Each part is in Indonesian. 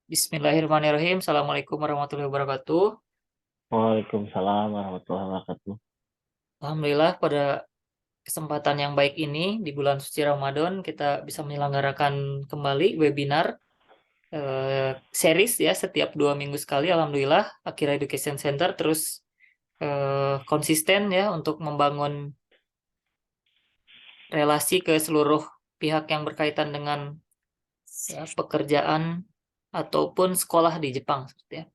Bismillahirrahmanirrahim. Assalamualaikum warahmatullahi wabarakatuh. Waalaikumsalam warahmatullahi wabarakatuh. Alhamdulillah pada kesempatan yang baik ini di bulan suci Ramadan kita bisa menyelenggarakan kembali webinar series ya setiap 2 minggu sekali. Alhamdulillah Akira Education Center terus konsisten ya untuk membangun relasi ke seluruh pihak yang berkaitan dengan ya, pekerjaan ataupun sekolah di Jepang seperti ya.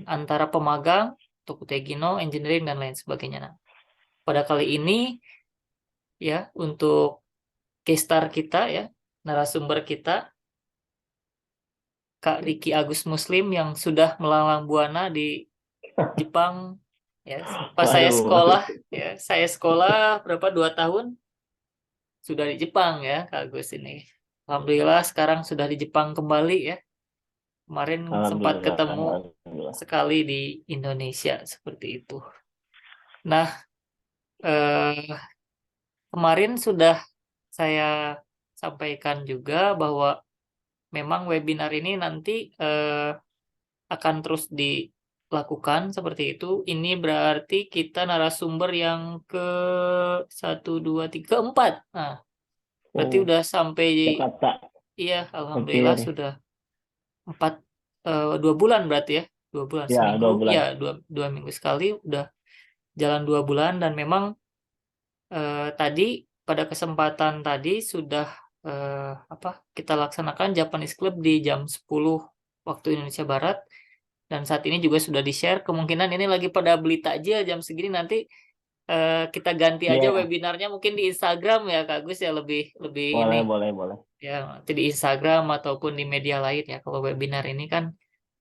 Antara pemagang, Tokutegino, engineering dan lain sebagainya. Nah, pada kali ini ya untuk case star kita ya, narasumber kita Kak Riki Agus Muslim yang sudah melanglang buana di Jepang ya. Pas saya Waduh, sekolah ya, saya sekolah berapa 2 tahun sudah di Jepang ya Kak Agus ini. Alhamdulillah sekarang sudah di Jepang kembali ya. Kemarin sempat alhamdulillah, ketemu alhamdulillah. sekali di Indonesia seperti itu. Nah, eh, kemarin sudah saya sampaikan juga bahwa memang webinar ini nanti akan terus dilakukan seperti itu. Ini berarti kita narasumber yang ke satu, dua, tiga, empat. Nah, berarti Oh, udah sampai, Jakarta, iya, alhamdulillah hampir. sudah 4, 2 bulan berarti ya, 2 bulan Ya, seminggu, dua ya bulan. 2 minggu sekali udah jalan 2 bulan dan memang tadi pada kesempatan tadi sudah apa kita laksanakan Japanese Club di jam 10 waktu Indonesia Barat. Dan saat ini juga sudah di-share. Kemungkinan ini lagi pada beli takjil jam segini nanti kita ganti aja Iya, webinarnya mungkin di Instagram ya Kak Gus ya lebih lebih ini boleh, boleh, boleh. ya nanti di Instagram ataupun di media lain ya. Kalau webinar ini kan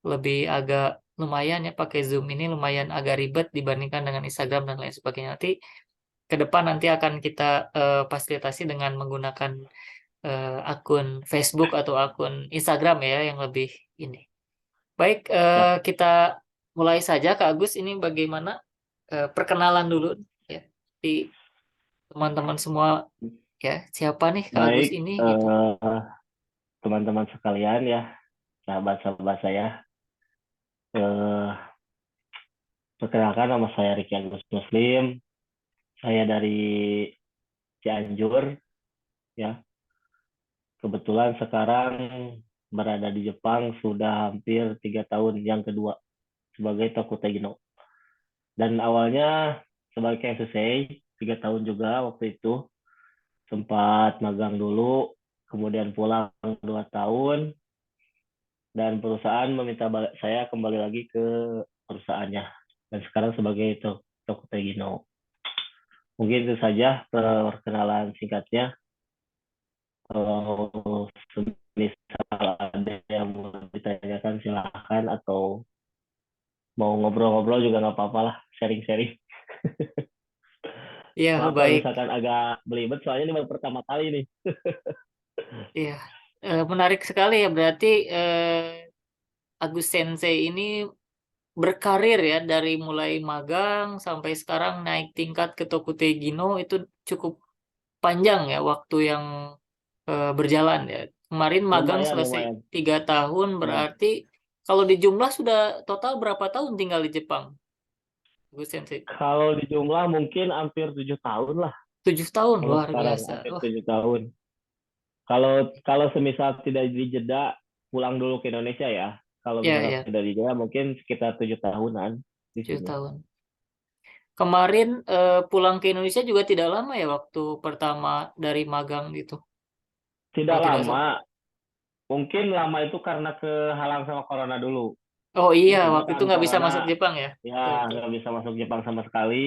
lebih agak lumayan ya pakai Zoom ini lumayan agak ribet dibandingkan dengan Instagram dan lain sebagainya. Nanti ke depan nanti akan kita fasilitasi dengan menggunakan akun Facebook atau akun Instagram ya yang lebih ini. Baik, Ya, kita mulai saja Kak Agus. Ini bagaimana perkenalan dulu ya di teman-teman semua ya. Siapa nih Kak Agus baik, ini gitu. eh, teman-teman sekalian ya, sahabat-sahabat saya. Eh, Perkenalkan nama saya Riki Agus Muslim. Saya dari Cianjur, ya. Kebetulan sekarang berada di Jepang sudah hampir 3 tahun yang kedua sebagai Tokutegino. Dan awalnya sebagai KSSA 3 tahun juga waktu itu sempat magang dulu, kemudian pulang 2 tahun dan perusahaan meminta saya kembali lagi ke perusahaannya dan sekarang sebagai Tokutegino. Mungkin itu saja perkenalan singkatnya. Kalau semisal ada yang mau ditanyakan silahkan atau mau ngobrol-ngobrol juga nggak apa-apa lah, sharing-sharing. Ya Maaf kalau baik, misalkan agak belibet, soalnya ini baru pertama kali nih. ya menarik sekali ya. Berarti Agus Sensei ini berkarir ya dari mulai magang sampai sekarang naik tingkat ke Tokutegino itu cukup panjang ya waktu yang berjalan ya. Kemarin magang Lumayan, selesai lumayan. 3 tahun Ya. berarti kalau dijumlah sudah total berapa tahun tinggal di Jepang, Gus Sensei? Kalau di jumlah mungkin hampir 7 tahun lah. 7 tahun Kalau luar sekarang biasa. hampir Wah, 7 tahun. Kalau semisal tidak dijeda pulang dulu ke Indonesia ya. Kalau ya misalkan ya tidak dijeda mungkin sekitar 7 tahunan di tujuh sini. tahun. Kemarin pulang ke Indonesia juga tidak lama ya waktu pertama dari magang gitu. Tidak Kalau tidak salah. lama, mungkin lama itu karena kehalang sama corona dulu. Oh iya, Jadi waktu itu kan nggak bisa masuk corona Jepang ya. Betul ya betul. nggak bisa masuk Jepang sama sekali.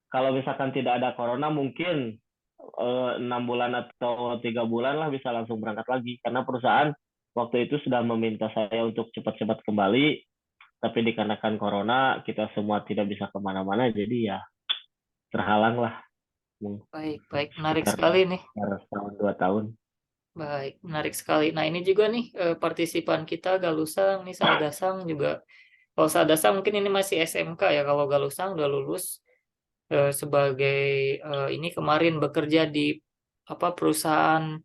Kalau misalkan tidak ada corona mungkin 6 bulan atau 3 bulan lah bisa langsung berangkat lagi karena perusahaan waktu itu sudah meminta saya untuk cepat-cepat kembali, tapi dikarenakan corona kita semua tidak bisa kemana-mana jadi ya terhalang lah. Baik baik menarik Sekitar sekali nih. setahun 2 tahun. Baik, menarik sekali. Nah, ini juga nih partisipan kita Galusang nih Saladasang juga. Kalau Saladasang mungkin ini masih SMK ya. Kalau Galusang udah lulus sebagai ini kemarin bekerja di apa perusahaan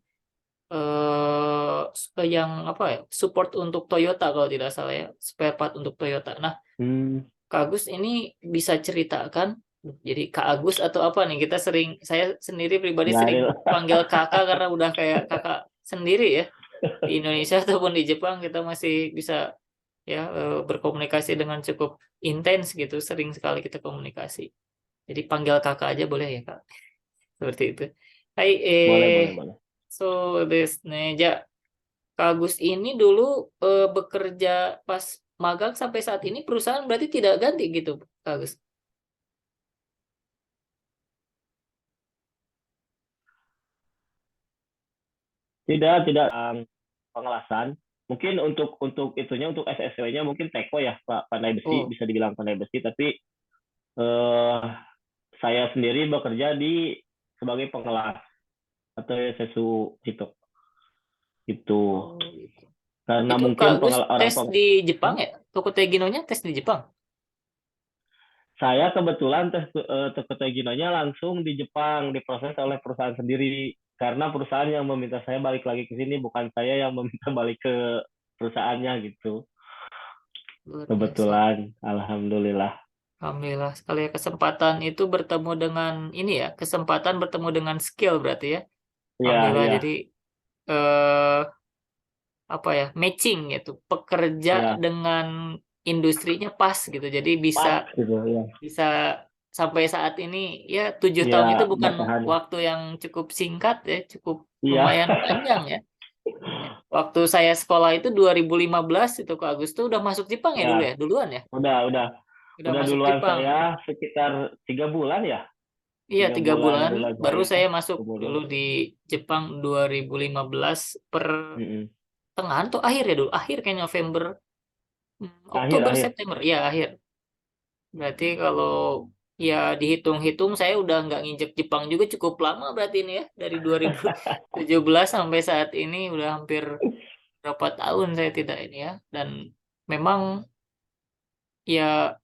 yang apa ya, support untuk Toyota kalau tidak salah ya, spare part untuk Toyota. Nah, Hmm, Kak Agus ini bisa ceritakan, jadi Kak Agus atau apa nih? Saya sendiri pribadi sering Nyaril. panggil kakak karena udah kayak kakak sendiri ya. Di Indonesia ataupun di Jepang kita masih bisa ya berkomunikasi dengan cukup intens gitu. Sering sekali kita komunikasi. Jadi panggil kakak aja boleh ya Kak? Seperti itu. Hai, Boleh, boleh, boleh. so this Neja. Kak Agus ini dulu bekerja pas magang sampai saat ini perusahaan berarti tidak ganti gitu, Kak Agus. Tidak, tidak pengelasan. Mungkin untuk itunya untuk SSW-nya mungkin teko ya, Pak, pandai besi, Oh, bisa dibilang pandai besi, tapi eh, saya sendiri bekerja di sebagai pengelas atau sesu itu. Itu oh gitu. karena Itu Kak mungkin Agus orang tes di Jepang Hmm? ya? Tokoteginonya tes di Jepang. Saya kebetulan tes Tokoteginonya langsung di Jepang, diproses oleh perusahaan sendiri. Karena perusahaan yang meminta saya balik lagi ke sini, bukan saya yang meminta balik ke perusahaannya gitu. Luar biasa. Kebetulan, alhamdulillah. Alhamdulillah sekali ya, kesempatan itu bertemu dengan ini ya, kesempatan bertemu dengan skill berarti ya. Iya, Alhamdulillah jadi iya, eh apa ya, matching gitu. Pekerja iya. dengan industrinya pas gitu. Jadi bisa Pas gitu ya. bisa sampai saat ini ya 7 tahun itu Iya, bukan bertahan. waktu yang cukup singkat ya, cukup Iya. lumayan panjang ya. Ya. Waktu saya sekolah itu 2015 itu ke Agustus udah masuk Jepang ya dulu Ya, ya, duluan ya, udah. udah Udah masuk duluan Jepang. saya sekitar 3 bulan ya. Iya, tiga tiga bulan bulan duluan baru saya. saya masuk Kemudian. dulu di Jepang 2015 per Mm-mm. tengahan tuh akhir ya dulu, akhir kayak November, Akhir, Oktober akhir. September ya akhir. Berarti kalau ya dihitung-hitung saya udah nggak nginjek Jepang juga cukup lama berarti ini ya. Dari 2017 sampai saat ini udah hampir berapa tahun saya tidak ini ya. Dan memang ya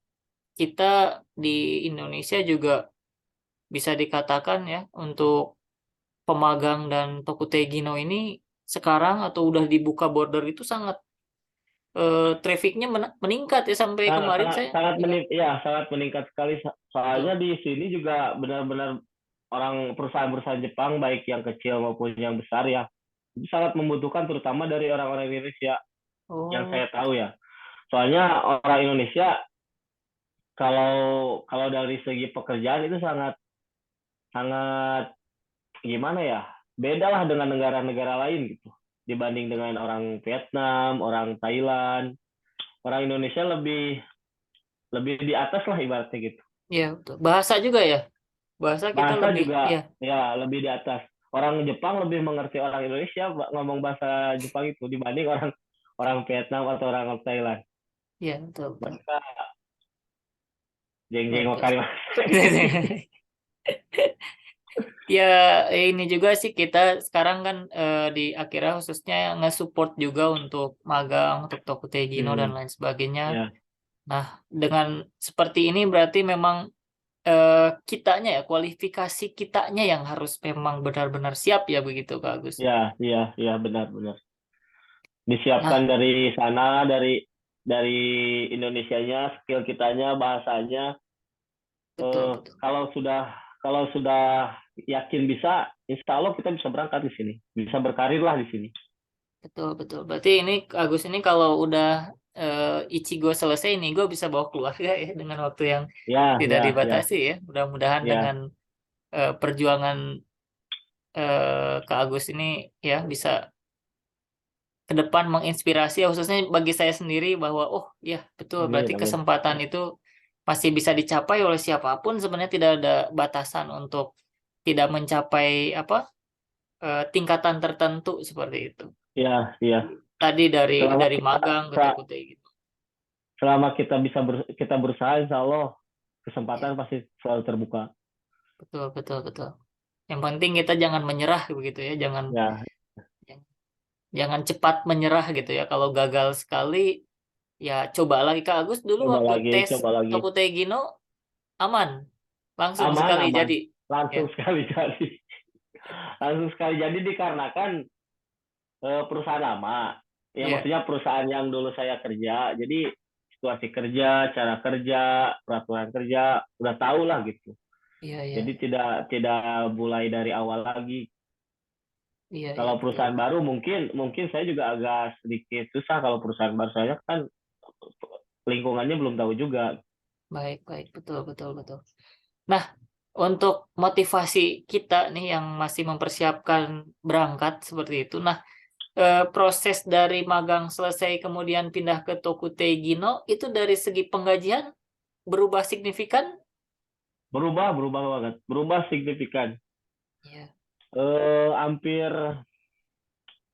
kita di Indonesia juga bisa dikatakan ya untuk pemagang dan Tokutegino ini sekarang atau udah dibuka border itu sangat trafficnya meningkat ya sampai Sangat, kemarin sangat, saya sangat ya sangat meningkat sekali. Soalnya betul. di sini juga benar-benar orang perusahaan-perusahaan Jepang, baik yang kecil maupun yang besar ya, itu sangat membutuhkan terutama dari orang-orang Indonesia yang Oh, saya tahu ya. Soalnya orang Indonesia kalau kalau dari segi pekerjaan itu sangat sangat gimana ya, beda lah dengan negara-negara lain gitu, dibanding dengan orang Vietnam, orang Thailand. Orang Indonesia lebih lebih di atas lah ibaratnya gitu. iya betul. Bahasa juga ya. Bahasa kita Bahasa lebih juga ya, ya lebih di atas. Orang Jepang lebih mengerti orang Indonesia ngomong bahasa Jepang itu dibanding orang orang Vietnam atau orang Thailand. ya betul betul. Mereka jeng-jeng Luar biasa. wakarimasu. Ya ini juga sih kita sekarang kan di Akira khususnya nge-support juga untuk magang, untuk Tokutegino dan Hmm, lain sebagainya. ya, Nah, dengan seperti ini berarti memang kitanya ya, kualifikasi kitanya yang harus memang benar-benar siap ya begitu Kak Agus. ya, benar-benar. Disiapkan Nah, dari sana, dari Indonesianya, skill kitanya, bahasanya. betul betul. Kalau sudah yakin bisa, insya Allah kita bisa berangkat di sini, bisa berkarir lah di sini. Betul, betul. Berarti ini Agus ini kalau udah Ichigo selesai ini gue bisa bawa keluarga ya dengan waktu yang Ya, tidak ya, ya, dibatasi ya. Mudah-mudahan dengan ya, perjuangan Kak Agus ini ya bisa ke depan menginspirasi ya, khususnya bagi saya sendiri bahwa oh ya betul amin, berarti amin. kesempatan itu masih bisa dicapai oleh siapapun sebenarnya tidak ada batasan untuk tidak mencapai apa tingkatan tertentu seperti itu. Ya, ya. Tadi dari Selama kita magang ke se- Tokutei gitu. selama kita bisa kita berusaha, insya Allah Ya, kesempatan pasti selalu terbuka. betul, betul, betul. Yang penting kita jangan menyerah begitu ya, jangan Ya, jangan cepat menyerah gitu ya. Kalau gagal sekali, ya coba lagi. Kak Agus dulu waktu tes coba lagi. Tokutei Gino aman, langsung Aman, sekali aman. jadi. Ya, Langsung sekali jadi. Langsung sekali jadi dikarenakan perusahaan lama. Ya Iya, maksudnya perusahaan yang dulu saya kerja. Jadi situasi kerja, cara kerja, peraturan kerja udah tahu lah gitu. iya, iya, Jadi tidak tidak mulai dari awal lagi. iya, iya, Kalau betul. perusahaan baru mungkin mungkin saya juga agak sedikit susah kalau perusahaan baru saya kan lingkungannya belum tahu juga. Baik, baik, betul, betul, betul. Nah, untuk motivasi kita nih yang masih mempersiapkan berangkat seperti itu. Nah, proses dari magang selesai kemudian pindah ke Tokute Gino itu dari segi penggajian berubah signifikan? Berubah banget, berubah signifikan. Iya. Hampir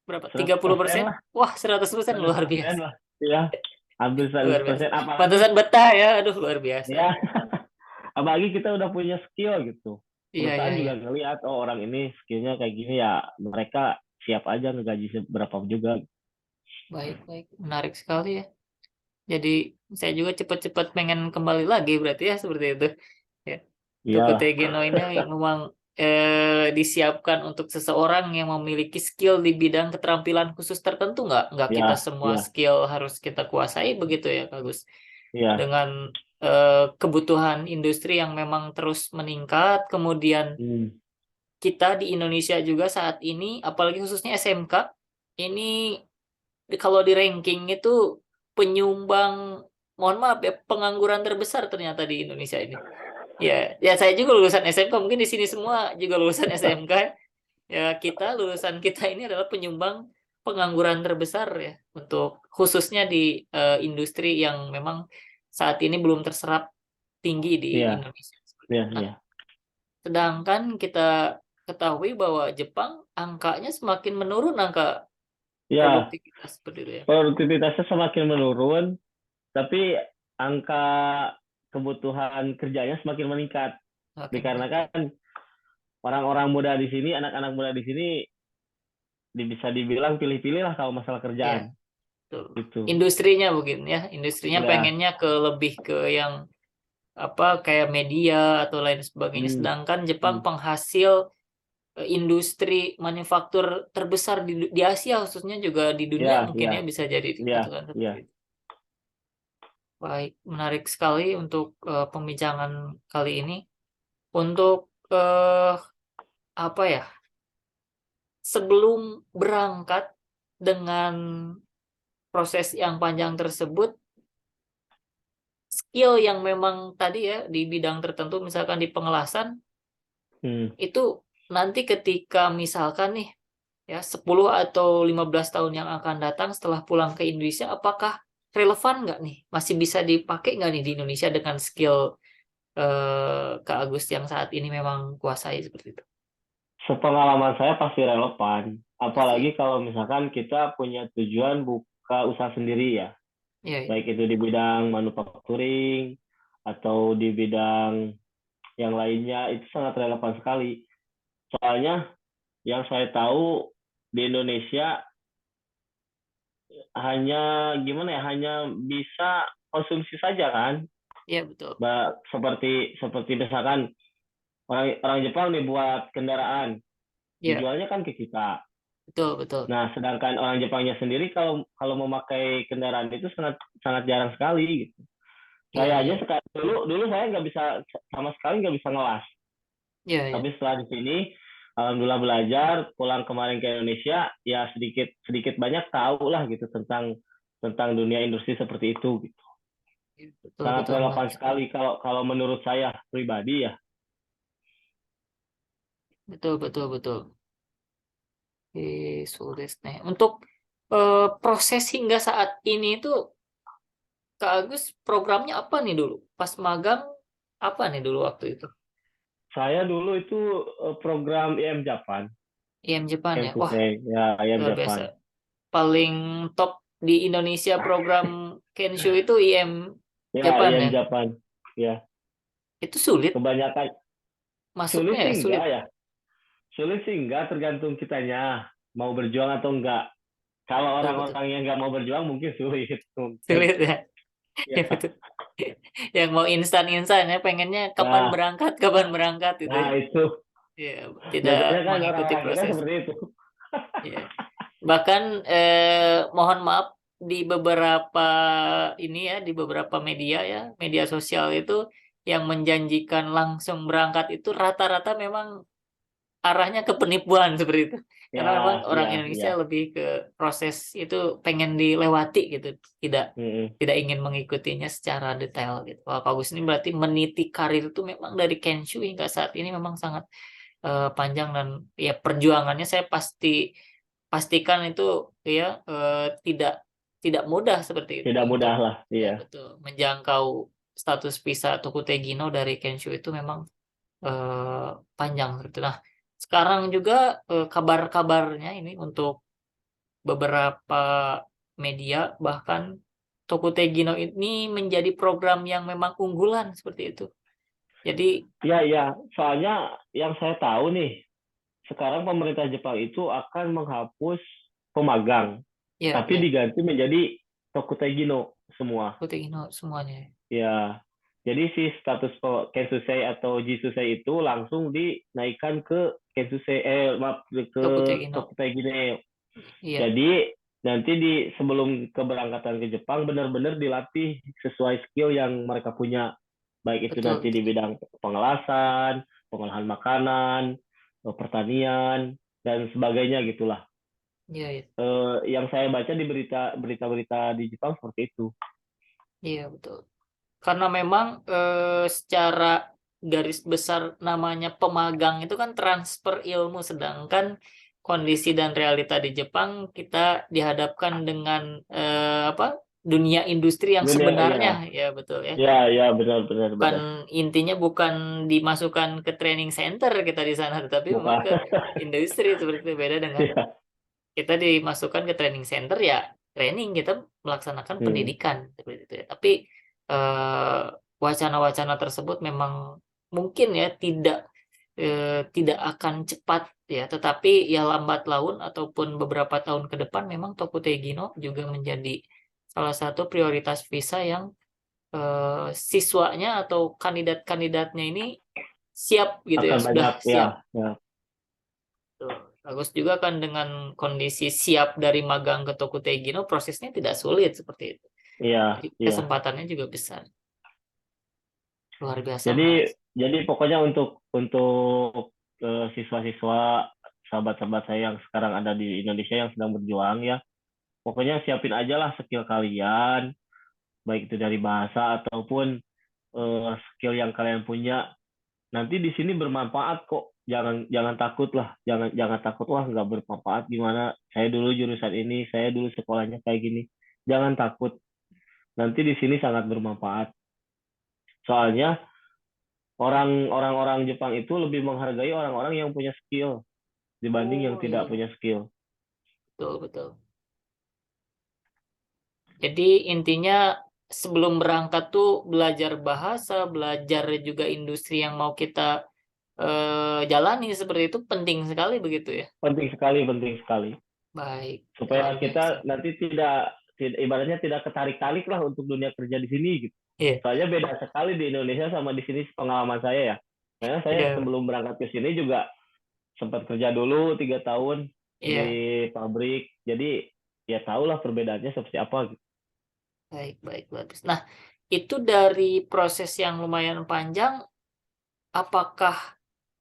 Berapa? 100% 30%? lah, Wah, 100% luar 100% biasa. lah. Ya, hampir Luar seratus biasa. persen. Apalagi Pantesan betah ya. Aduh, luar biasa. ya, apalagi kita udah punya skill gitu. Iya, iya, Perusahaan iya. juga ngelihat, oh orang ini skillnya kayak gini ya, mereka siap aja ngegaji berapa juga. Baik, baik. Menarik sekali ya. Jadi, saya juga cepat-cepat pengen kembali lagi berarti ya seperti itu. Ya. Tokute Iyalah, Gino ini memang disiapkan untuk seseorang yang memiliki skill di bidang keterampilan khusus tertentu nggak? Nggak kita ya, semua ya, skill harus kita kuasai begitu ya, Kak Gus? ya. Dengan kebutuhan industri yang memang terus meningkat, kemudian Hmm. kita di Indonesia juga saat ini, apalagi khususnya SMK, ini kalau di ranking itu penyumbang, mohon maaf ya, pengangguran terbesar ternyata di Indonesia ini. Ya, ya saya juga lulusan SMK, mungkin di sini semua juga lulusan SMK. Ya, lulusan kita ini adalah penyumbang pengangguran terbesar ya, untuk khususnya di industri yang memang saat ini belum terserap tinggi di Iya, Indonesia. iya, Nah, iya. sedangkan kita ketahui bahwa Jepang angkanya semakin menurun, angka Ya, produktivitas seperti itu ya. produktivitasnya semakin menurun, tapi angka kebutuhan kerjanya semakin meningkat. Semakin meningkat. Dikarenakan orang-orang muda di sini, anak-anak muda di sini bisa dibilang pilih-pilih lah kalau masalah Ya, kerjaan. betul. Gitu. Industrinya mungkin ya, industrinya Ya, pengennya ke lebih ke yang apa kayak media atau lain sebagainya. hmm, Sedangkan Jepang hmm. penghasil industri manufaktur terbesar di Asia, khususnya juga di dunia Ya, mungkin ya ya, bisa jadi ya, dikatakan seperti ya. itu. Baik, menarik sekali untuk pembincangan kali ini. Untuk apa ya? Sebelum berangkat dengan proses yang panjang tersebut, skill yang memang tadi ya di bidang tertentu, misalkan di pengelasan, Hmm. itu nanti ketika misalkan nih ya 10 atau 15 tahun yang akan datang setelah pulang ke Indonesia, apakah relevan nggak nih? Masih bisa dipakai nggak nih di Indonesia dengan skill Kak Agus yang saat ini memang kuasai seperti itu? Sepengalaman saya pasti relevan. Pasti ya. Apalagi kalau misalkan kita punya tujuan buka usaha sendiri ya. Iya, iya. Baik itu di bidang manufacturing atau di bidang yang lainnya, itu sangat relevan sekali. Soalnya yang saya tahu di Indonesia hanya gimana ya, hanya bisa konsumsi saja kan. Iya, betul. Seperti seperti misalkan orang orang Jepang nih buat kendaraan, Iya, dijualnya kan ke kita. betul, betul. Nah, sedangkan orang Jepangnya sendiri kalau kalau memakai kendaraan itu sangat sangat jarang sekali gitu. Iya, Saya aja iya. sekarang dulu dulu saya nggak bisa sama sekali nggak bisa ngelas. Iya, iya. Tapi setelah di sini, alhamdulillah belajar, pulang kemarin ke Indonesia, ya sedikit sedikit banyak tahu lah gitu tentang tentang dunia industri seperti itu gitu. Iya, betul, Sangat betul, relevan menarik sekali. sekali kalau kalau menurut saya pribadi ya. Betul, betul, betul. Sulit nih. Untuk proses hingga saat ini itu Kak Agus programnya apa nih dulu? Pas magang apa nih dulu waktu itu? Saya dulu itu program IM Japan, IM Jepang IM ya. Wah, Fusei, ya IM luar biasa. Japan. Paling top di Indonesia program Kensho itu IM Ya Jepang IM ya. Japan, ya Itu sulit kebanyakan masuknya sulit ya, sih sulit. enggak ya. Sulit sih enggak, tergantung kitanya mau berjuang atau enggak. Kalau Betul, betul. orang-orang yang nggak mau berjuang mungkin sulit, mungkin. Sulit ya. Ya Ya, betul. Yang mau instan-instan ya, pengennya nah, kapan berangkat gitu ya. nah itu Ya, tidak biasanya kan mengikuti orang-orang kita proses. seperti itu. Ya. Bahkan mohon maaf di beberapa ini ya, di beberapa media ya, media sosial itu yang menjanjikan langsung berangkat itu rata-rata memang arahnya ke penipuan seperti itu. Ya, Karena memang orang ya, Indonesia ya. lebih ke proses itu pengen dilewati gitu, tidak Mm-mm. tidak ingin mengikutinya secara detail gitu. Wah, Pak Agus ini berarti meniti karir itu memang dari Kenshu hingga saat ini memang sangat panjang dan ya perjuangannya saya pastikan itu ya tidak tidak mudah seperti itu Tidak untuk mudah lah, ya iya. betul menjangkau status visa Tokutegino dari Kenshu itu memang eh, panjang gitu. Nah, sekarang juga kabar-kabarnya ini untuk beberapa media bahkan Tokutegino ini menjadi program yang memang unggulan seperti itu. Jadi Iya, iya. Soalnya yang saya tahu nih, sekarang pemerintah Jepang itu akan menghapus pemagang, ya tapi ya diganti menjadi Tokutegino semua. Tokutegino semuanya. Ya, jadi si status Kensusei atau Jisusei itu langsung dinaikkan ke Kensusei, maaf, ke Tokutegino. Tokutegino. Iya, Jadi nanti sebelum keberangkatan ke Jepang benar-benar dilatih sesuai skill yang mereka punya, baik itu betul nanti di betul. bidang pengelasan, pengolahan makanan, pertanian dan sebagainya gitulah. Iya, iya, Yang saya baca di berita-berita di Jepang seperti itu. iya betul. Karena memang secara garis besar namanya pemagang itu kan transfer ilmu, sedangkan kondisi dan realita di Jepang kita dihadapkan dengan apa dunia industri yang Dunia, sebenarnya, ya, ya betul ya. ya, ya, benar, benar, Bukan benar. intinya bukan dimasukkan ke training center kita di sana, tetapi memang Bukan. ke industri seperti itu. Beda dengan Ya. kita dimasukkan ke training center ya training kita melaksanakan Hmm. pendidikan seperti itu ya. Tapi eh, wacana-wacana tersebut memang mungkin ya tidak akan cepat ya, tetapi ya lambat laun ataupun beberapa tahun ke depan memang Tokutegino juga menjadi salah satu prioritas visa yang siswanya atau kandidat-kandidatnya ini siap gitu ya, Akan sudah banyak, ya, siap. ya. Tuh. Bagus juga kan dengan kondisi siap dari magang ke Tokutegino prosesnya tidak sulit seperti itu. Iya, Jadi iya. kesempatannya juga besar. Luar biasa Jadi menarik. jadi pokoknya untuk siswa-siswa, sahabat-sahabat saya yang sekarang ada di Indonesia yang sedang berjuang ya, pokoknya siapin aja lah skill kalian, baik itu dari bahasa ataupun skill yang kalian punya. Nanti di sini bermanfaat kok. Jangan jangan takut lah, jangan jangan takut wah nggak bermanfaat gimana. Saya dulu jurusan ini, saya dulu sekolahnya kayak gini. Jangan takut. Nanti di sini sangat bermanfaat. Soalnya orang-orang Jepang itu lebih menghargai orang-orang yang punya skill dibanding yang Oh tidak iya, punya skill. betul betul. Jadi intinya sebelum berangkat tuh belajar bahasa, belajar juga industri yang mau kita jalani seperti itu penting sekali begitu ya. Penting sekali, penting sekali. Baik, luar Supaya biasa. kita nanti tidak ibaratnya tidak ketarik-tarik lah untuk dunia kerja di sini gitu. Iya, Soalnya beda sekali di Indonesia sama di sini pengalaman saya ya. Karena saya iya, sebelum berangkat ke sini juga sempat kerja dulu 3 tahun di iya. pabrik. Jadi ya tahulah perbedaannya seperti apa gitu. Baik, baik, bagus. Nah, itu dari proses yang lumayan panjang, apakah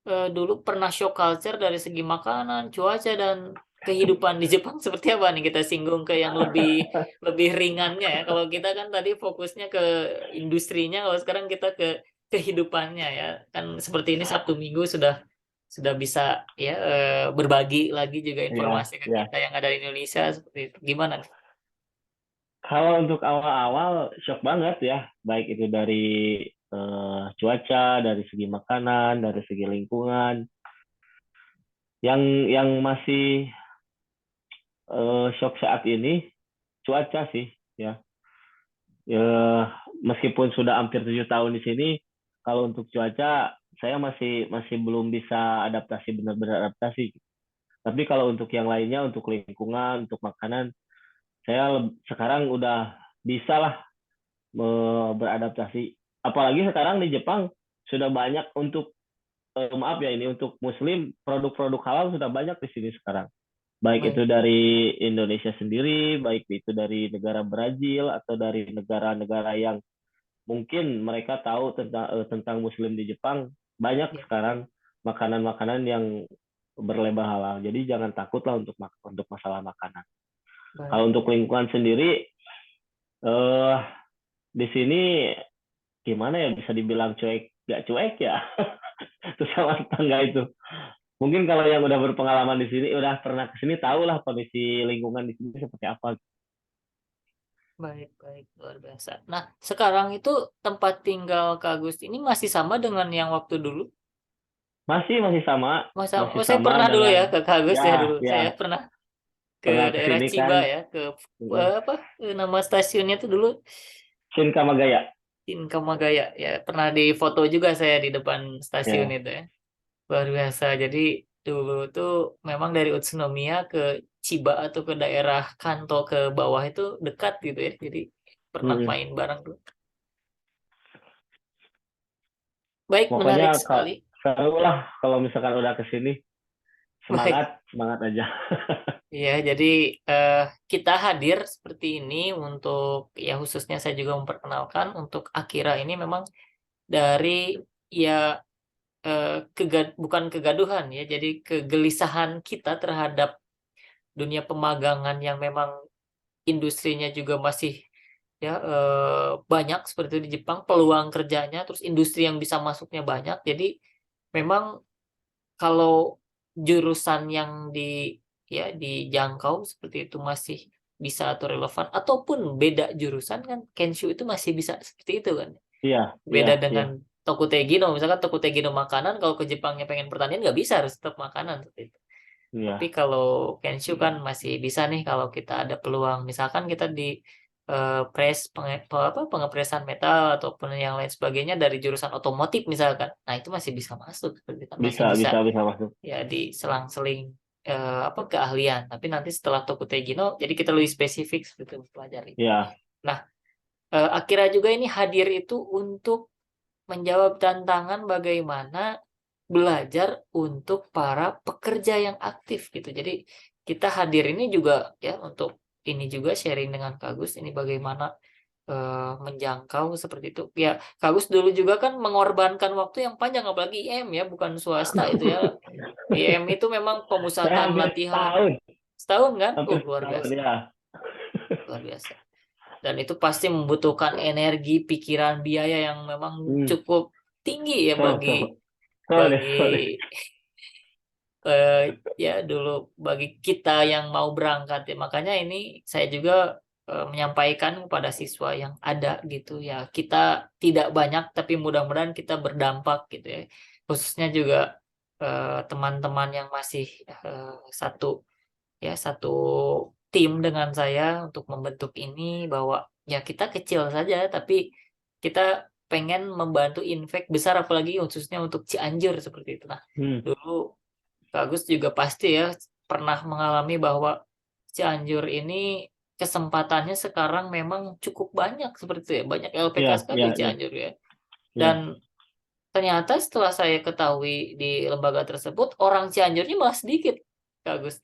dulu pernah shock culture dari segi makanan, cuaca, dan kehidupan di Jepang seperti apa nih? Kita singgung ke yang lebih lebih ringannya ya. Kalau kita kan tadi fokusnya ke industrinya, kalau sekarang kita ke kehidupannya ya. Kan seperti ini Sabtu Minggu sudah bisa ya berbagi lagi juga Ya, informasi ke ya. kita yang ada di Indonesia seperti itu. Gimana nih? Kalau untuk awal-awal shock banget ya, baik itu dari cuaca, dari segi makanan, dari segi lingkungan. Yang masih shock saat ini cuaca sih, ya. Ya, meskipun sudah hampir 7 tahun di sini, kalau untuk cuaca saya masih masih belum bisa adaptasi, benar-benar adaptasi. Tapi kalau untuk yang lainnya, untuk lingkungan, untuk makanan, saya sekarang udah bisa lah beradaptasi. Apalagi sekarang di Jepang sudah banyak untuk maaf ya ini untuk Muslim produk-produk halal sudah banyak di sini sekarang. baik itu baik, dari Indonesia sendiri, baik itu dari negara Brazil atau dari negara-negara yang mungkin mereka tahu tentang Muslim di Jepang. Banyak ya, sekarang makanan-makanan yang berlabel halal. Jadi jangan takutlah untuk masalah makanan. Kalau baik, untuk lingkungan sendiri, eh di sini gimana ya, bisa dibilang cuek gak cuek ya. Sesama tetangga itu. Mungkin kalau yang udah berpengalaman di sini, udah pernah ke sini, tahu lah kondisi lingkungan di sini seperti apa. baik, baik, luar biasa. Nah, sekarang itu tempat tinggal Kak Agus ini masih sama dengan yang waktu dulu? Masih sama, Masa, masih oh, saya sama pernah dulu dengan, ya ke Kak Agus ya ya dulu. Saya ya pernah ke pernah ke daerah sini kan. Chiba ya, ke apa? Nama stasiunnya itu dulu Shin Kamagaya. Inkamagaya ya. Pernah di foto juga saya di depan stasiun Ya. itu ya. Luar biasa. Jadi dulu tuh memang dari Utsunomiya ke Chiba atau ke daerah Kanto ke bawah itu dekat gitu ya. Jadi pernah Mm-mm. main bareng dulu. Baik, Pokoknya menarik kalau sekali. seru lah kalau misalkan udah ke sini. Baik. Semangat, semangat aja. Ya, jadi eh, kita hadir seperti ini untuk ya khususnya saya juga memperkenalkan untuk Akira ini memang dari ya bukan kegaduhan ya, jadi kegelisahan kita terhadap dunia pemagangan yang memang industrinya juga masih ya banyak seperti itu di Jepang, peluang kerjanya, terus industri yang bisa masuknya banyak. Jadi memang kalau jurusan yang ya dijangkau seperti itu masih bisa atau relevan ataupun beda jurusan kan Kenshu itu masih bisa seperti itu kan. Iya, iya, Beda iya, dengan Tokutegino, misalkan Tokutegino makanan, kalau ke Jepangnya pengen pertanian nggak bisa, harus tetap makanan seperti itu. Tapi iya, kalau Kenshu kan masih bisa nih kalau kita ada peluang, misalkan kita di pengepresan metal ataupun yang lain sebagainya dari jurusan otomotif misalkan, nah itu masih bisa masuk, seperti itu. Masih bisa, bisa bisa, bisa masuk. ya diselang-seling keahlian. Tapi nanti setelah Tokutegino, jadi kita lebih spesifik seperti itu mempelajari. Iya, Nah, Akira juga ini hadir itu untuk menjawab tantangan bagaimana belajar untuk para pekerja yang aktif gitu. Jadi kita hadir ini juga ya untuk ini juga sharing dengan Kak Gus ini bagaimana menjangkau seperti itu. Ya, Kak Gus dulu juga kan mengorbankan waktu yang panjang apalagi IM ya, bukan swasta itu ya. IM itu memang saya pemusatan hampir latihan setahun, setahun kan? hampir Luar setahun biasa, ya. luar biasa. Dan itu pasti membutuhkan energi, pikiran, biaya yang memang Hmm. cukup tinggi ya bagi So, bagi sorry, sorry. eh, ya dulu bagi kita yang mau berangkat ya. Makanya ini saya juga menyampaikan kepada siswa yang ada gitu ya. Kita tidak banyak tapi mudah-mudahan kita berdampak gitu ya. Khususnya juga teman-teman yang masih satu satu tim dengan saya untuk membentuk ini bahwa ya kita kecil saja tapi kita pengen membantu impact besar apalagi khususnya untuk Cianjur seperti itu. Nah, Hmm. dulu Kak Agus juga pasti ya pernah mengalami bahwa Cianjur ini kesempatannya sekarang memang cukup banyak seperti itu ya. Banyak LPK Iya, sekali iya, iya, Cianjur ya. Dan iya. ternyata setelah saya ketahui di lembaga tersebut, orang Cianjurnya malah sedikit, Kak Agus.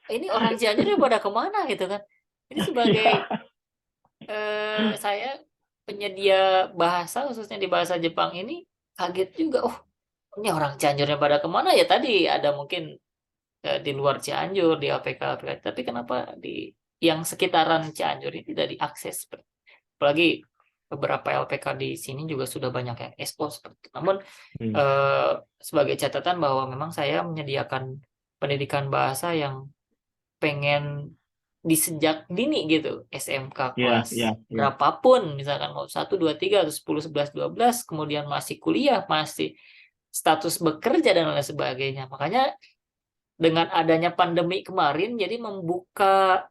Ini orang Cianjurnya pada kemana gitu kan. Ini sebagai Iya. saya penyedia bahasa, khususnya di bahasa Jepang ini, kaget juga. Oh, ini orang Cianjurnya pada kemana ya tadi ada mungkin di luar Cianjur di APK, APK tapi kenapa di yang sekitaran Cianjur ini tidak diakses apalagi beberapa LPK di sini juga sudah banyak yang ekspor seperti itu. Namun Hmm. eh, sebagai catatan bahwa memang saya menyediakan pendidikan bahasa yang pengen di sejak dini gitu SMK Iya, kelas iya, iya. berapapun misalkan mau 1 2 3 atau 10 11 12 kemudian masih kuliah masih status bekerja dan lain sebagainya. Makanya dengan adanya pandemi kemarin jadi membuka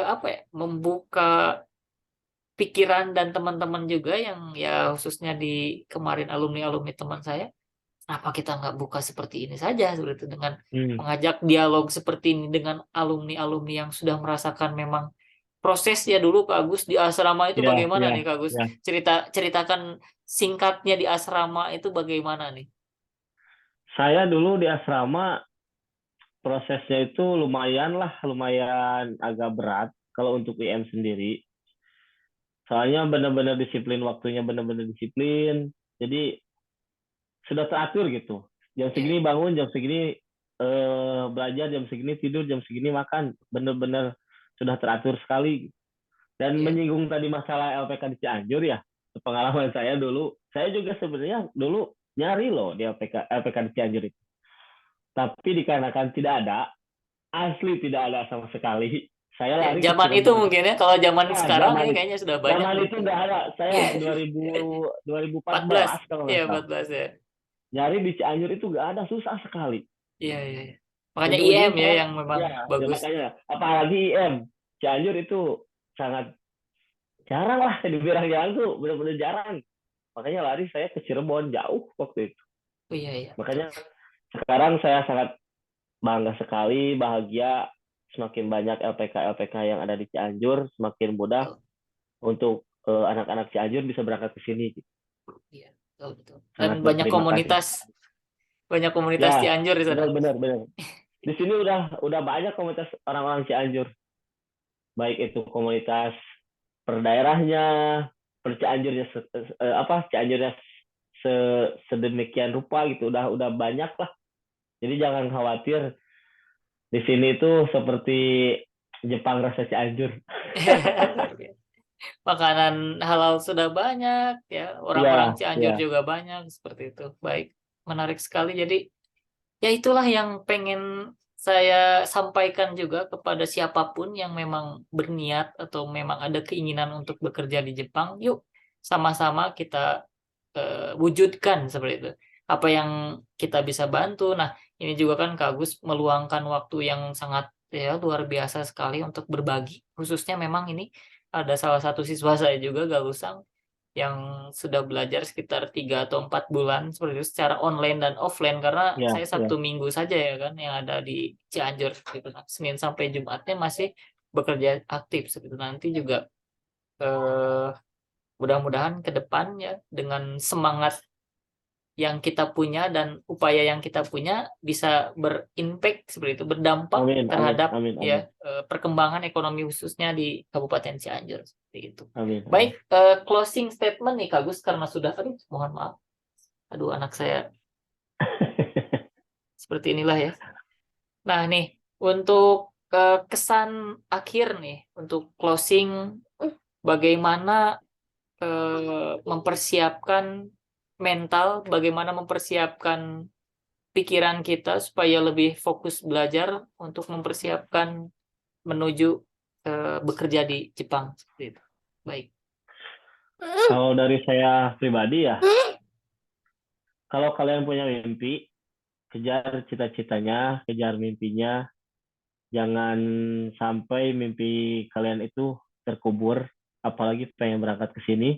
apa ya, membuka pikiran dan teman-teman juga yang ya khususnya di kemarin alumni-alumni teman saya, apa kita nggak buka seperti ini saja seperti itu dengan Hmm. mengajak dialog seperti ini dengan alumni-alumni yang sudah merasakan memang prosesnya dulu Kak Agus di asrama itu Iya, bagaimana iya, nih Kak Agus? iya. Ceritakan singkatnya di asrama itu bagaimana nih? Saya dulu di asrama prosesnya itu lumayan agak berat kalau untuk IM sendiri. Soalnya benar-benar disiplin waktunya, benar-benar disiplin. Jadi sudah teratur gitu. Jam Ya, segini bangun, jam segini belajar, jam segini tidur, jam segini makan. Benar-benar sudah teratur sekali. Dan ya, menyinggung tadi masalah LPK di Cianjur ya, pengalaman saya dulu, saya juga sebenarnya dulu nyari loh di LPK di Cianjur itu. Tapi dikarenakan tidak ada, asli tidak ada sama sekali, saya ya. lari ke Zaman itu Cirebon. mungkin ya. Kalau zaman Nah, sekarang ini kayaknya sudah banyak zaman nih. itu nggak ada. Iya. Saya 14. 2014 kalau Iya, nggak salah. 14 ya. Nyari di Cianjur itu nggak ada, susah sekali. Iya, iya, iya. Makanya IM Ujung-ujungnya ya saya, yang memang ya, ya bagus. makanya, apalagi IM. Cianjur itu sangat jarang lah, dibilang jarang tuh, benar-benar jarang. Makanya lari saya ke Cirebon, jauh waktu itu. Oh iya, iya, betul. Makanya sekarang saya sangat bangga sekali, bahagia, semakin banyak LPK yang ada di Cianjur, semakin mudah Betul. untuk anak-anak Cianjur bisa berangkat ke sini. Iya, betul, betul. Dan Sangat banyak berterima kasih. banyak komunitas Ya, Cianjur di sana. benar-benar benar. Di sini udah banyak komunitas orang-orang Cianjur, baik itu komunitas per daerahnya, per Cianjurnya Cianjurnya sedemikian rupa gitu, udah banyak lah. Jadi jangan khawatir, di sini tuh seperti Jepang rasa Cianjur. Makanan halal sudah banyak ya, orang-orang Iya, Cianjur iya. juga banyak seperti itu. Baik, menarik sekali. Jadi ya itulah yang pengen saya sampaikan juga kepada siapapun yang memang berniat atau memang ada keinginan untuk bekerja di Jepang. Yuk sama-sama kita wujudkan seperti itu. Apa yang kita bisa bantu. Nah, ini juga kan Kak Agus meluangkan waktu yang sangat ya luar biasa sekali untuk berbagi. Khususnya memang ini ada salah satu siswa saya juga Galusang yang sudah belajar sekitar 3 atau 4 bulan seperti itu secara online dan offline karena Iya, saya iya. Sabtu Minggu saja ya kan yang ada di Cianjur gitu. Nah, Senin sampai Jumatnya masih bekerja aktif seperti itu. Nanti juga eh, mudah-mudahan ke depannya dengan semangat yang kita punya dan upaya yang kita punya bisa berimpact seperti itu, berdampak Amin, amin, terhadap amin, amin, ya perkembangan ekonomi khususnya di Kabupaten Cianjur seperti itu. amin, amin. Baik, closing statement nih Kak Gus karena sudah aduh mohon maaf. Aduh anak saya seperti inilah ya. Nah, nih untuk kesan akhir nih untuk closing bagaimana mempersiapkan mental, bagaimana mempersiapkan pikiran kita supaya lebih fokus belajar untuk mempersiapkan menuju bekerja di Jepang seperti itu. Baik. Kalau dari saya pribadi ya, kalau kalian punya mimpi, kejar cita-citanya, kejar mimpinya, jangan sampai mimpi kalian itu terkubur, apalagi pengen berangkat ke sini.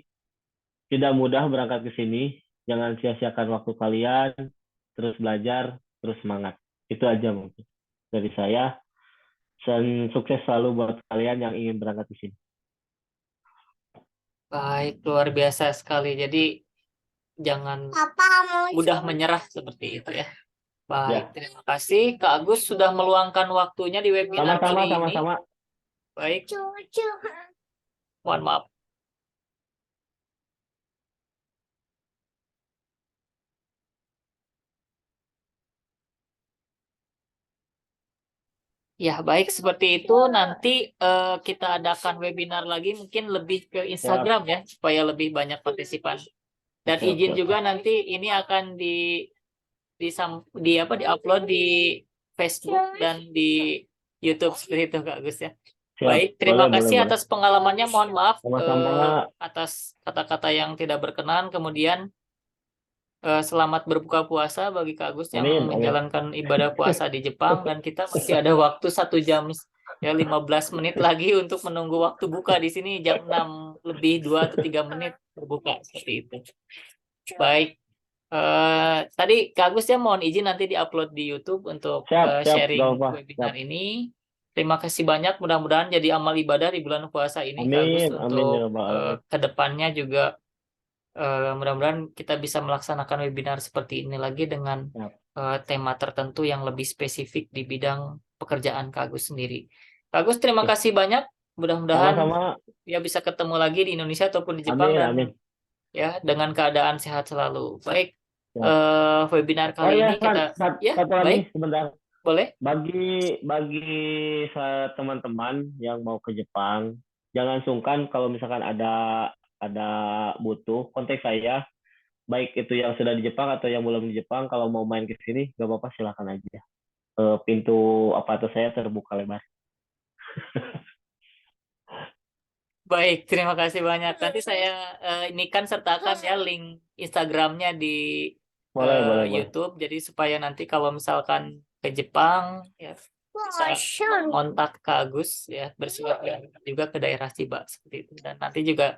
Tidak mudah berangkat ke sini, jangan sia-siakan waktu kalian, terus belajar, terus semangat. Itu aja mungkin dari saya. Dan sukses selalu buat kalian yang ingin berangkat ke sini. Baik, luar biasa sekali. Jadi jangan mudah menyerah seperti itu ya. Baik, Ya, terima kasih Kak Agus sudah meluangkan waktunya di webinar sama-sama, kali ini. sama-sama. Baik, mohon maaf. Ya, baik seperti itu. Nanti kita adakan webinar lagi mungkin lebih ke Siap, Instagram ya, supaya lebih banyak partisipan. Dan oke, oke, izin oke. juga nanti ini akan di apa diupload di Facebook dan di YouTube seperti itu Kak Gus ya. Siap, Baik, terima boleh, boleh, kasih boleh. atas pengalamannya. Mohon maaf Sama-sama. atas kata-kata yang tidak berkenan. Kemudian selamat berbuka puasa bagi Kak Agus yang Amin, amin. menjalankan ibadah puasa di Jepang dan kita masih ada waktu 1 jam ya 15 menit lagi untuk menunggu waktu buka di sini jam 6 lebih 2 atau 3 menit berbuka seperti itu. Baik, tadi Kak Agus ya mohon izin nanti diupload di YouTube untuk Siap, siap, sharing gak apa, siap. webinar ini. Terima kasih banyak, mudah-mudahan jadi amal ibadah di bulan puasa ini Kak Agus Amin, amin ya untuk Rabbal Alamin. kedepannya juga mudah-mudahan kita bisa melaksanakan webinar seperti ini lagi dengan Siap. tema tertentu yang lebih spesifik di bidang pekerjaan Kak Agus sendiri. Kak Agus, terima Oke. kasih banyak. Mudah-mudahan Sama-sama. ya bisa ketemu lagi di Indonesia ataupun di Jepang Amin, dan amin. ya dengan keadaan sehat selalu. Baik, Ya. webinar Oh kali ya, ini San, kita ya satu lagi baik, sebentar. boleh. Bagi teman-teman yang mau ke Jepang, jangan sungkan kalau misalkan ada butuh kontak saya, baik itu yang sudah di Jepang atau yang belum di Jepang. Kalau mau main ke sini, gak apa-apa, silakan aja. Pintu apa tuh saya terbuka lebar. Baik, terima kasih banyak. Nanti saya ini kan sertakan ya link Instagramnya di Boleh, boleh, boleh. YouTube. Jadi supaya nanti kalau misalkan ke Jepang ya bisa kontak Kak Agus ya bersiap juga ke daerah Chiba seperti itu. Dan nanti juga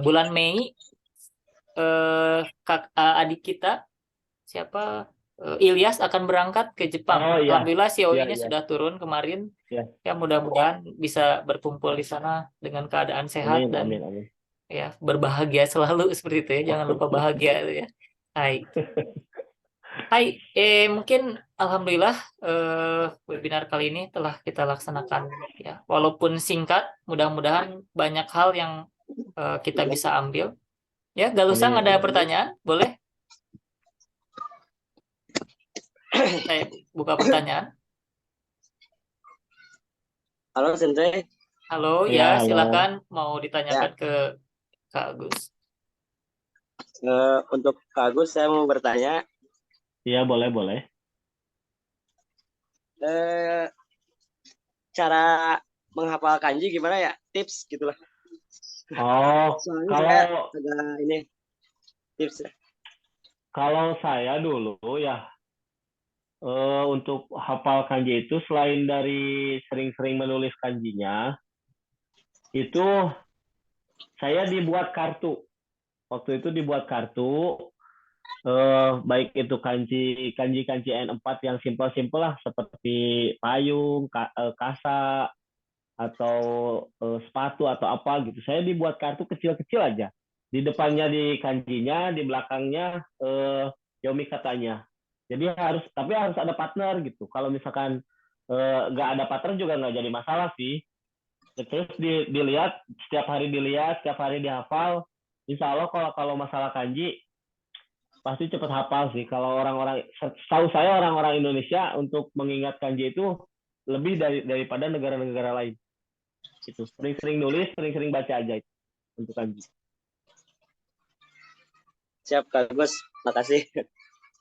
bulan Mei adik kita siapa Ilyas akan berangkat ke Jepang. Oh iya, Alhamdulillah iya, COI-nya iya, sudah turun kemarin. iya. Ya mudah-mudahan bisa berkumpul di sana dengan keadaan sehat Amin, dan amin, amin. ya berbahagia selalu seperti itu ya. Jangan lupa bahagia itu ya. Hai. Hai, mungkin alhamdulillah webinar kali ini telah kita laksanakan ya. Walaupun singkat, mudah-mudahan banyak hal yang kita bisa ambil. Ya, Galusang Amin, ada amin. pertanyaan? Boleh? Saya buka pertanyaan. Halo Sensei, Halo, Iya, ya halo. silakan mau ditanyakan ya ke Kak Agus. untuk Kak Agus saya mau bertanya, Iya, boleh, boleh. eh, cara menghafal kanji gimana ya? Tips gitulah. Oh, Soalnya saya kalau ada ini tips. kalau saya dulu ya, untuk hafal kanji itu selain dari sering-sering menulis kanjinya, itu saya dibuat kartu. Waktu itu dibuat kartu, baik itu kanji N4 yang simpel-simpel lah, seperti payung, kasa, atau sepatu atau apa gitu. Saya dibuat kartu kecil-kecil aja. Di depannya di kanjinya, di belakangnya yomi katanya. Jadi tapi harus ada partner gitu. Kalau misalkan nggak ada partner juga nggak jadi masalah sih. Terus dilihat, setiap hari dihafal. Insya Allah kalau masalah kanji pasti cepat hafal sih. Kalau setahu saya orang-orang Indonesia untuk mengingat kanji itu lebih daripada negara-negara lain. Itu sering-sering nulis, sering-sering baca aja itu untuk kanji. Siap Kak Agus, makasih.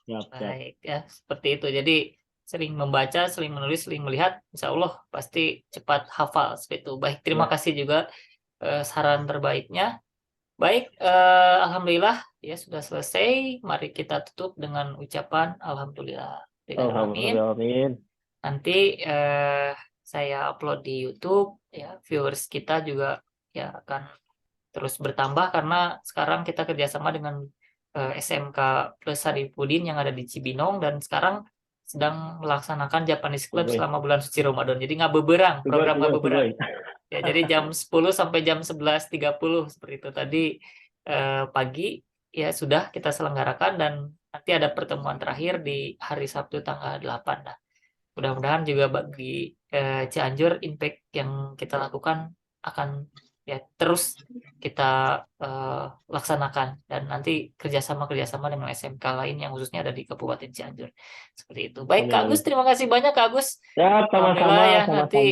Siap, siap. Baik ya, seperti itu. Jadi sering membaca, sering menulis, sering melihat, insya Allah pasti cepat hafal seperti itu. Baik, terima Ya. kasih juga saran terbaiknya. Baik, alhamdulillah ya sudah selesai. Mari kita tutup dengan ucapan alhamdulillah. Amin. Alhamdulillah, amin. Nanti saya upload di YouTube ya, viewers kita juga ya akan terus bertambah karena sekarang kita kerjasama dengan SMK Plus Saripudin yang ada di Cibinong dan sekarang sedang melaksanakan Japanese Club Oke. selama bulan suci Ramadan. Jadi ngabeberang, program ngabeberang. Ya, jadi jam 10 sampai jam 11.30 seperti itu. Tadi pagi ya sudah kita selenggarakan dan nanti ada pertemuan terakhir di hari Sabtu tanggal 8. Nah, mudah-mudahan juga bagi Cianjur impact yang kita lakukan akan ya terus kita laksanakan dan nanti kerjasama dengan SMK lain yang khususnya ada di Kabupaten Cianjur seperti itu. Baik Kak Amin, Agus, amin. terima kasih banyak Kak Agus. Ya, Alhamdulillah ya sama-sama. nanti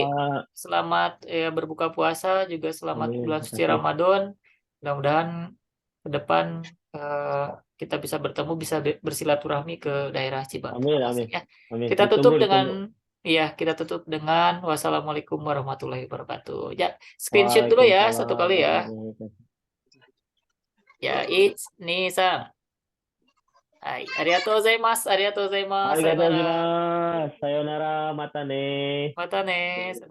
selamat berbuka puasa juga selamat Amin, bulan suci makasih. Ramadan. Mudah-mudahan ke depan kita bisa bertemu, bisa bersilaturahmi ke daerah Ciba. Amin, Terima kasih amin. ya. Amin. Kita tutup Ditunggu. dengan wassalamualaikum warahmatullahi wabarakatuh. Ya, screenshot dulu ya Waalaikumsalam satu kali ya. warahmatullahi wabarakatuh. Ya, Ni-san. Hai, arigatou gozaimasu, arigatou gozaimasu. Arigatou Sayonara. gozaimasu. Sayonara, mata ne. Mata ne.